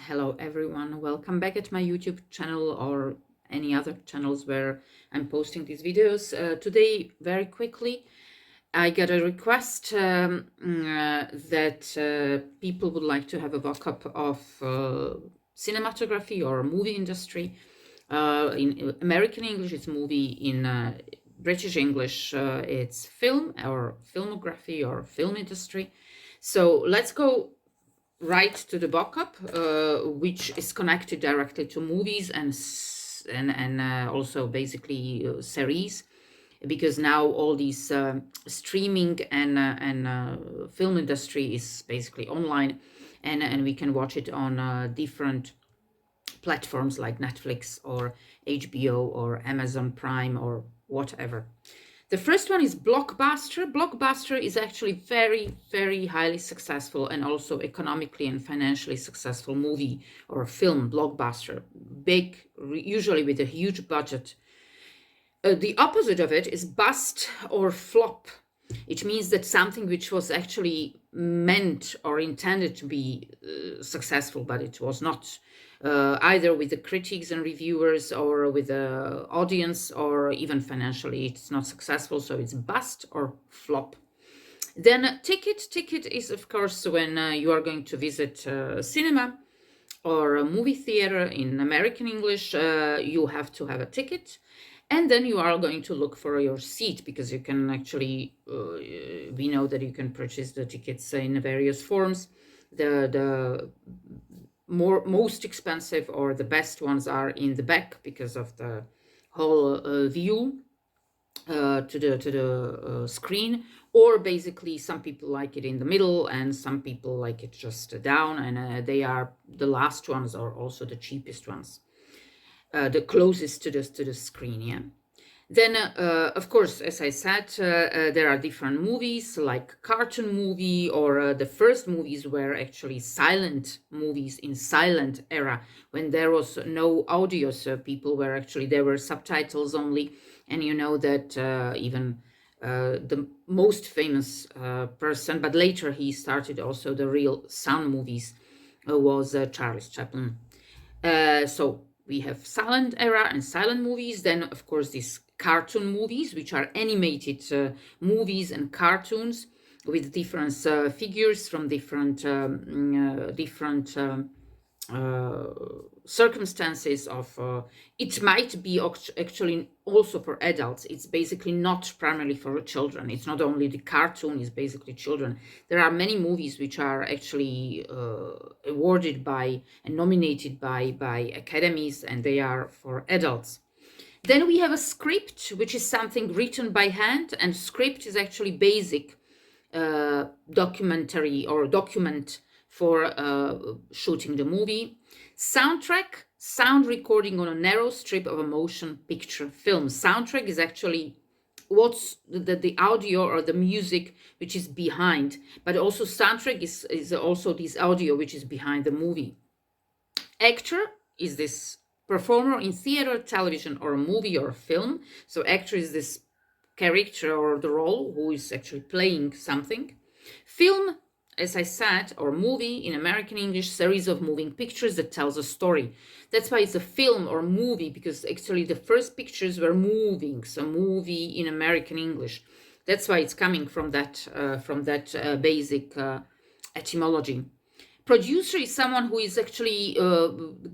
Hello everyone, welcome back at my YouTube channel or any other channels where I'm posting these videos. Today, very quickly, I got a request that people would like to have a mock-up of cinematography or movie industry. In American English, it's movie. In British English, it's film or filmography or film industry. So let's go right to the mock-up, which is connected directly to movies and also basically series, because now all these streaming and film industry is basically online, and we can watch it on different platforms like Netflix or HBO or Amazon Prime or whatever. The first one is Blockbuster. Blockbuster is actually very, very highly successful and also economically and financially successful movie or film. Blockbuster, big, usually with a huge budget. The opposite of it is bust or flop. It means that something which was actually meant or intended to be successful, but it was not, either with the critics and reviewers or with the audience, or even financially, it's not successful. So it's bust or flop. Then ticket is, of course, when you are going to visit cinema or a movie theater. In American English, you have to have a ticket. And then you are going to look for your seat, because you can actually, we know that you can purchase the tickets in various forms. The most expensive or the best ones are in the back because of the whole view to the screen, or basically some people like it in the middle and some people like it just down, and they are the last ones are also the cheapest ones. The closest to the screen, yeah. Then, of course, as I said, there are different movies, like cartoon movie, or the first movies were actually silent movies in silent era, when there was no audio, so people were actually, there were subtitles only. And you know that even the most famous person, but later he started also the real sound movies, was Charles Chaplin. So we have silent era and silent movies. Then, of course, these cartoon movies, which are animated movies and cartoons with different figures from different circumstances of it might be actually also for adults. It's basically not primarily for children. It's not only the cartoon is basically children. There are many movies which are actually awarded by and nominated by academies, and they are for adults. Then we have a script, which is something written by hand, and script is actually basic documentary or document for shooting the movie. Soundtrack, sound recording on a narrow strip of a motion picture film. Soundtrack is actually what's the audio or the music which is behind, but also soundtrack is also this audio which is behind the movie. Actor is this performer in theater, television, or a movie or a film. So actor is this character or the role who is actually playing something. Film, as I said, or movie in American English, series of moving pictures that tells a story. That's why it's a film or movie, because actually the first pictures were moving. So movie in American English. That's why it's coming from that basic etymology. Producer is someone who is actually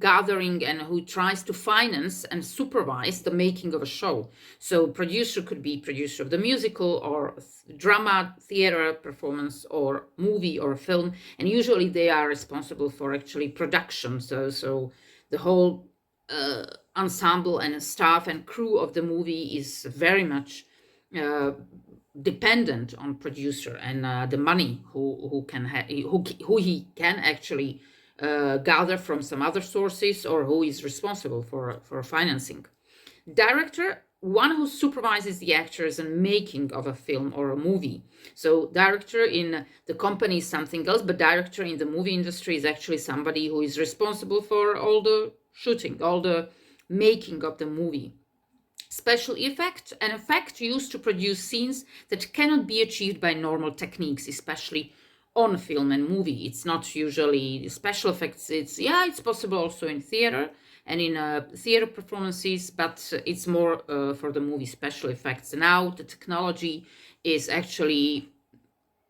gathering and who tries to finance and supervise the making of a show. So producer could be producer of the musical or drama, theater performance, or movie or film. And usually they are responsible for actually production. So the whole ensemble and staff and crew of the movie is very much dependent on producer and the money who he can actually gather from some other sources, or who is responsible for financing. Director, one who supervises the actors and making of a film or a movie. So director in the company is something else, but director in the movie industry is actually somebody who is responsible for all the shooting, all the making of the movie. Special effect, an effect used to produce scenes that cannot be achieved by normal techniques, especially on film and movie. It's not usually special effects. It's possible also in theater and in theater performances, but it's more for the movie special effects. Now the technology is actually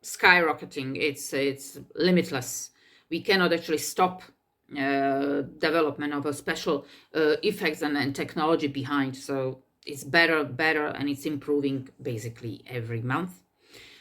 skyrocketing. It's limitless. We cannot actually stop development of a special effects and technology behind. So it's better, and it's improving basically every month.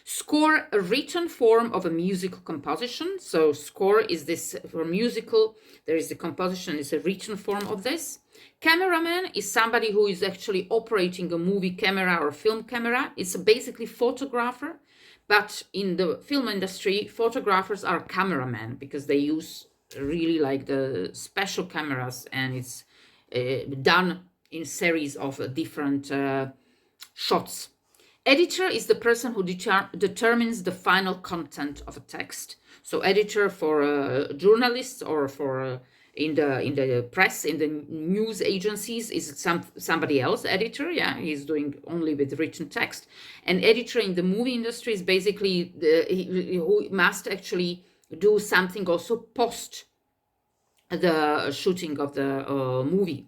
Score, a written form of a musical composition. So score is this for musical. There is the composition is a written form of this. Cameraman is somebody who is actually operating a movie camera or film camera. It's basically photographer, but in the film industry, photographers are cameramen because they use really like the special cameras, and it's done in series of different shots. Editor is the person who determines the final content of a text. So editor for journalists or for in the press, in the news agencies, is somebody else editor. Yeah, he's doing only with written text. And editor in the movie industry is basically who must actually do something also post the shooting of the movie.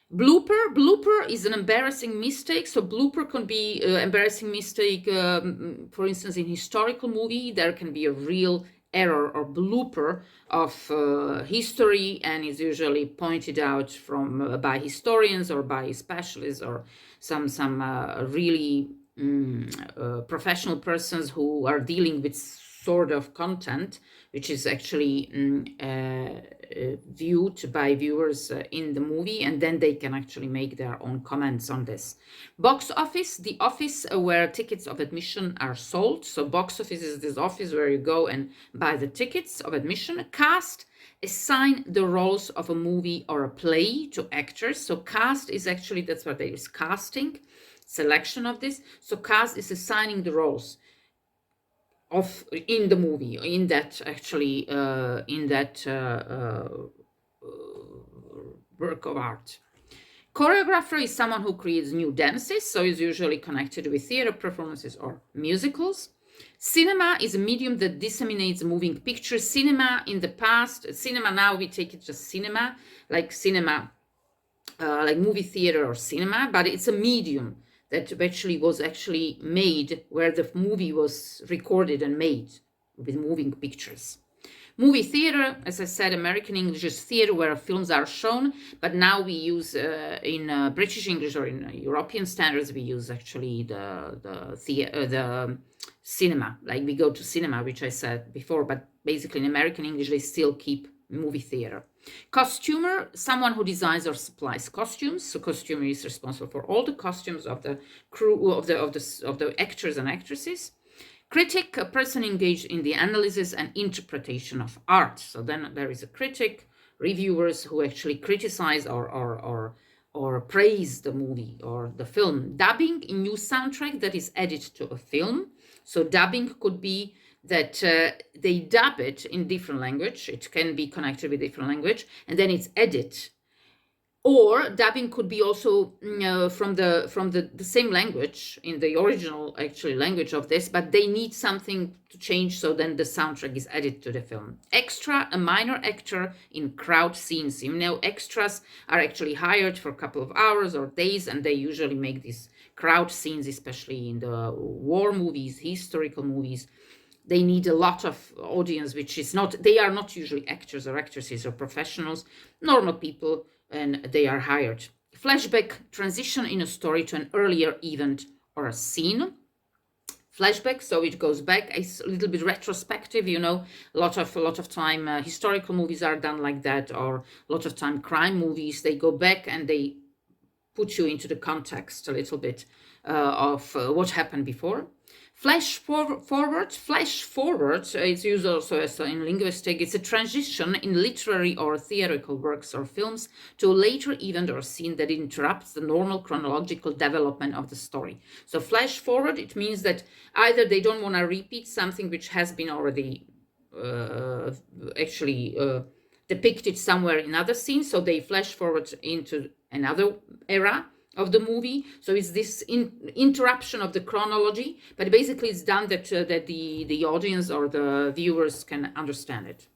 Blooper is an embarrassing mistake. So blooper can be embarrassing mistake. For instance, in historical movie, there can be a real error or blooper of history, and is usually pointed out from by historians or by specialists or some really professional persons who are dealing with sort of content which is actually viewed by viewers in the movie, and then they can actually make their own comments on this. Box office, the office where tickets of admission are sold. So box office is this office where you go and buy the tickets of admission. Cast, assign the roles of a movie or a play to actors. So cast is actually, that's what there is, casting, selection of this. So cast is assigning the roles of in the movie, in that actually in that work of art. Choreographer is someone who creates new dances, so is usually connected with theater performances or musicals. Cinema is a medium that disseminates moving pictures. Cinema in the past, cinema now we take it just cinema, like movie theater or cinema, but it's a medium that actually was actually made where the movie was recorded and made with moving pictures. Movie theater, as I said, American English is theater where films are shown, but now we use in British English or in European standards, we use actually the cinema, like we go to cinema, which I said before, but basically in American English, they still keep movie theater. Costumer, someone who designs or supplies costumes. So costumer is responsible for all the costumes of the crew, of the actors and actresses. Critic, a person engaged in the analysis and interpretation of art. So then there is a critic, reviewers who actually criticize or praise the movie or the film. Dubbing, a new soundtrack that is added to a film. So dubbing could be that they dub it in different language. It can be connected with different language, and then it's edited. Or dubbing could be also from the same language in the original actually language of this, but they need something to change, so then the soundtrack is added to the film. Extra, a minor actor in crowd scenes. Extras are actually hired for a couple of hours or days, and they usually make these crowd scenes, especially in the war movies, historical movies. They need a lot of audience, which is not, they are not usually actors or actresses or professionals, normal people, and they are hired. Flashback, transition in a story to an earlier event or a scene. Flashback, so it goes back, it's a little bit retrospective, a lot of time historical movies are done like that, or a lot of time crime movies, they go back and they put you into the context a little bit of what happened before. Flash forward is used also as in linguistic. It's a transition in literary or theatrical works or films to a later event or scene that interrupts the normal chronological development of the story. So flash forward, it means that either they don't want to repeat something which has been already depicted somewhere in other scenes, so they flash forward into another era of the movie. So it's this interruption of the chronology, but basically it's done that the audience or the viewers can understand it.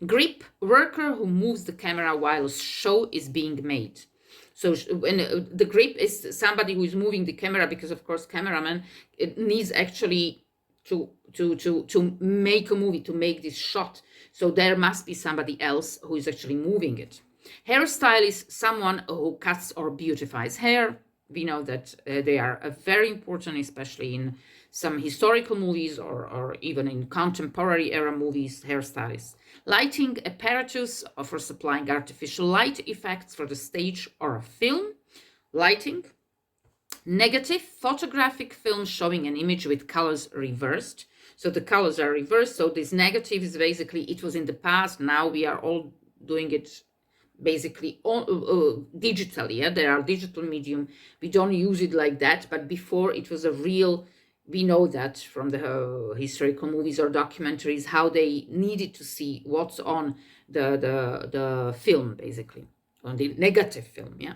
Grip, worker who moves the camera while a show is being made. So when the grip is somebody who is moving the camera, because of course cameraman needs actually to make a movie, to make this shot. So there must be somebody else who is actually moving it. Hairstyle is someone who cuts or beautifies hair. We know that they are very important, especially in some historical movies or even in contemporary era movies, hairstylists. Lighting apparatus for supplying artificial light effects for the stage or a film. Lighting. Negative, photographic film showing an image with colors reversed. So the colors are reversed. So this negative is basically, it was in the past. Now we are all doing it basically digitally. Yeah? There are digital medium. We don't use it like that. But before it was a real, we know that from the historical movies or documentaries, how they needed to see what's on the film, basically, on the negative film. Yeah.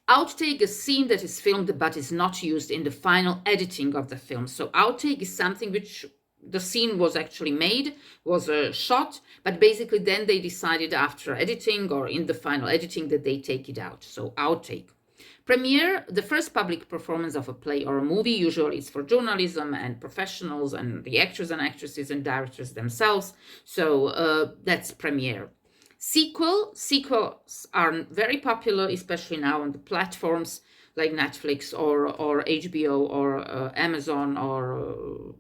Outtake, a scene that is filmed but is not used in the final editing of the film. So outtake is something which the scene was actually made, was shot, but basically then they decided after editing or in the final editing that they take it out. So outtake. Premiere, the first public performance of a play or a movie. Usually it's for journalism and professionals and the actors and actresses and directors themselves. So that's premiere. Sequels are very popular, especially now on the platforms like Netflix or HBO or Amazon or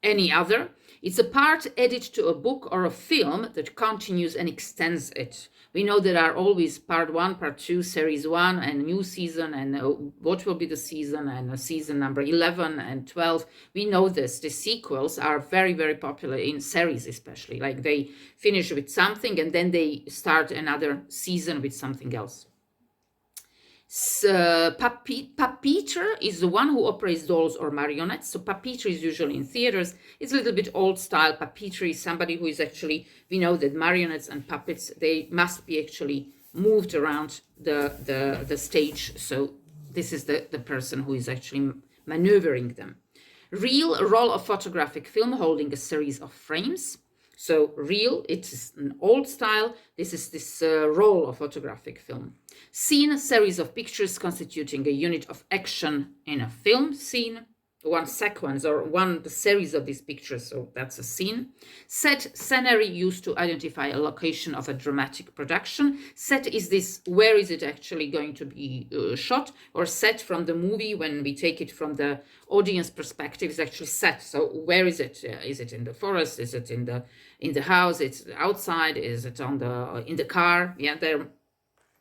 any other. It's a part added to a book or a film that continues and extends it. We know there are always part 1, part 2, series 1 and new season and what will be the season and season number 11 and 12. We know this. The sequels are very, very popular in series especially. Like they finish with something and then they start another season with something else. Puppeteer is the one who operates dolls or marionettes. So puppeteer is usually in theaters. It's a little bit old style. Puppeteer is somebody who is actually, we know that marionettes and puppets, they must be actually moved around the stage. So this is the person who is actually maneuvering them. Reel, a roll of photographic film holding a series of frames. So reel, it is an old style. This is this roll of photographic film. Scene, a series of pictures constituting a unit of action in a film scene. One sequence or the series of these pictures, so that's a scene. Set, scenery used to identify a location of a dramatic production. Set is this, where is it actually going to be shot, or set from the movie when we take it from the audience perspective is actually set. So where is it? Is it in the forest? Is it in the house? It's outside? Is it in the car? Yeah, there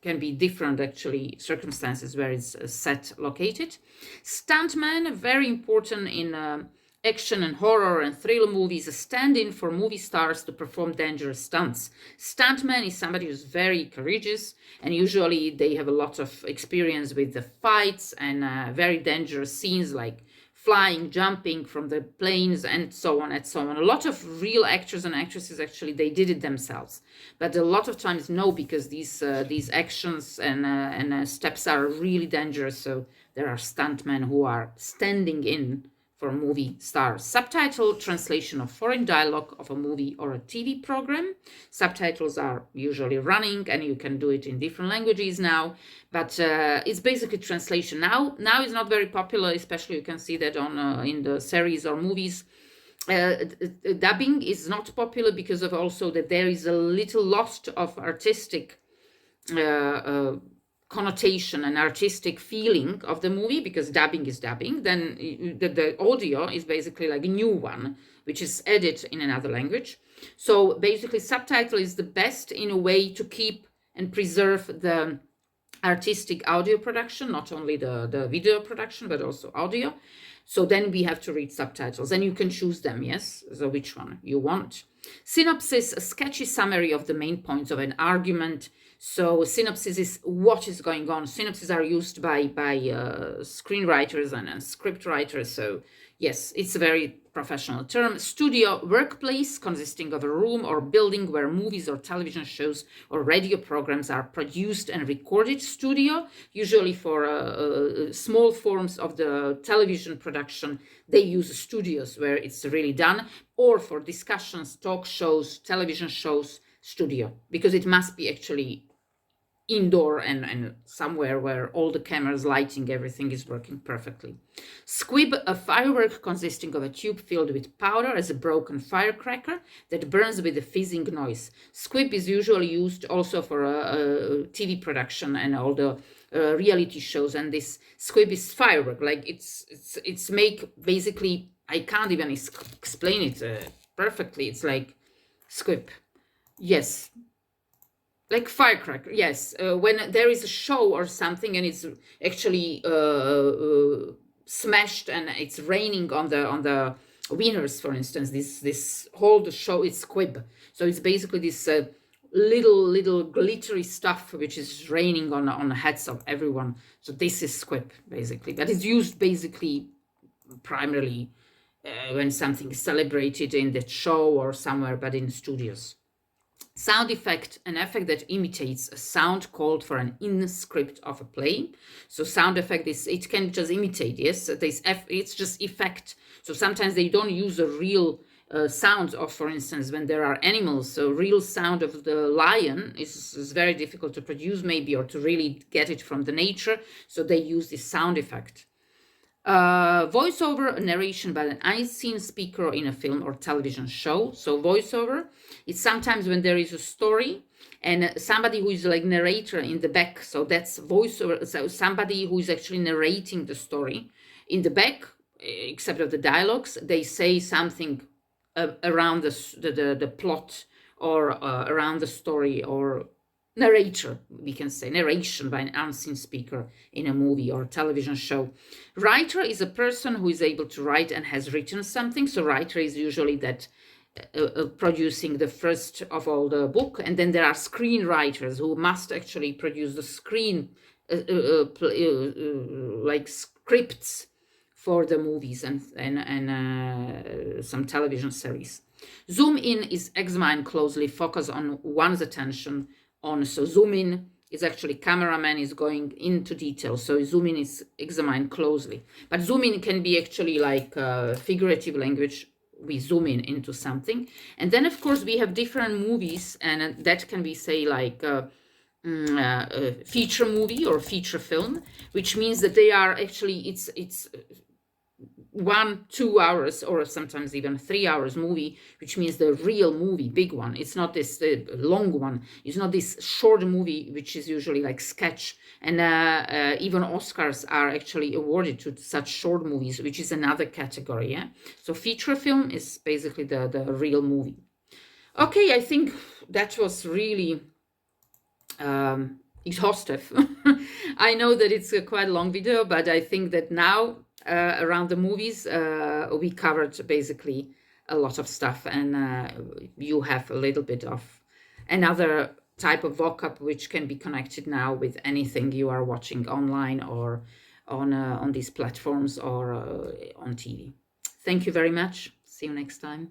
can be different actually circumstances where it's set located. Stuntman, very important in action and horror and thriller movies, a stand-in for movie stars to perform dangerous stunts. Stuntman is somebody who's very courageous and usually they have a lot of experience with the fights and very dangerous scenes like flying, jumping from the planes and so on and so on. A lot of real actors and actresses actually they did it themselves, but a lot of times no, because these actions and steps are really dangerous. So there are stuntmen who are standing in for movie stars. Subtitle, translation of foreign dialogue of a movie or a TV program. Subtitles are usually running and you can do it in different languages now, but it's basically translation. Now it's not very popular, especially you can see that on in the series or movies. Dubbing is not popular because of also that there is a little lost of artistic connotation and artistic feeling of the movie, because dubbing is dubbing. Then the audio is basically like a new one which is added in another language. So basically subtitle is the best in a way to keep and preserve the artistic audio production, not only the video production but also audio. So then we have to read subtitles and you can choose them, yes, so which one you want. Synopsis, a sketchy summary of the main points of an argument. So synopsis is what is going on. Synopses are used by screenwriters and script writers. So Yes, it's a very professional term. Studio, workplace consisting of a room or building where movies or television shows or radio programs are produced and recorded. Studio, usually for small forms of the television production, they use studios where it's really done, or for discussions, talk shows, television shows, studio, because it must be actually indoor and somewhere where all the cameras, lighting, everything is working perfectly. Squib, a firework consisting of a tube filled with powder as a broken firecracker that burns with a fizzing noise. Squib is usually used also for a TV production and all the reality shows, and this squib is firework. Like it's make basically, I can't even explain it perfectly. It's like squib. Yes, like firecracker, yes. When there is a show or something and it's actually smashed and it's raining on the winners, for instance, this whole show is squib. So it's basically this little glittery stuff which is raining on the heads of everyone. So this is squib basically, but it's used basically primarily when something is celebrated in the show or somewhere, but in studios. Sound effect, an effect that imitates a sound called for an in-script of a play. So sound effect is, it can just imitate, yes, it's just effect. So sometimes they don't use a real sound of, for instance, when there are animals, so real sound of the lion is very difficult to produce maybe, or to really get it from the nature. So they use this sound effect. Voiceover, a narration by an unseen speaker in a film or television show. So voiceover, it's sometimes when there is a story and somebody who is like narrator in the back. So that's voiceover. So somebody who is actually narrating the story in the back, except of the dialogues, they say something around the plot or around the story, or narrator, we can say, narration by an unseen speaker in a movie or television show. Writer is a person who is able to write and has written something. So writer is usually that producing the first of all the book, and then there are screenwriters who must actually produce the screen like scripts for the movies and some television series. Zoom in is examine closely, focus on one's attention on. So zoom in is actually cameraman is going into detail. So zoom in is examine closely. But zoom in can be actually like figurative language. We zoom in into something. And then, of course, we have different movies, and that can be, say, like a feature movie or feature film, which means that they are actually, it's 1-2 hours or sometimes even 3 hours movie, which means the real movie, big one. It's not this long one. It's not this short movie, which is usually like sketch. And even Oscars are actually awarded to such short movies, which is another category. Yeah. So feature film is basically the real movie. Okay, I think that was really exhaustive. I know that it's a quite long video, but I think that now around the movies, we covered basically a lot of stuff, and you have a little bit of another type of vocab which can be connected now with anything you are watching online or on these platforms or on TV. Thank you very much. See you next time.